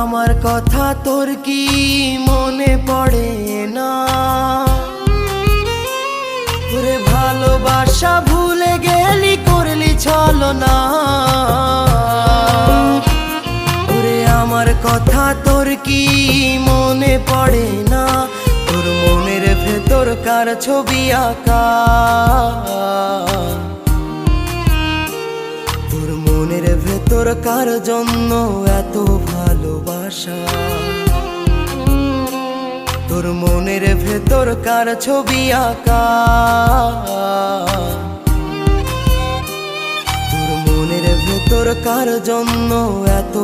আমার কথা তোর কি মনে পড়ে না? ওরে ভালোবাসা ভুলে গেলি, করলি ছলনা। ওরে আমার কথা তোর কি মনে পড়ে না? তোর মনের ভেতর কার ছবি আঁকা? তোর মনের ভেতর কার জন্য এত ভালোবাসা? তোর মনের ভেতর কার ছবি আঁকা? তোর মনের ভেতর কার জন্য এত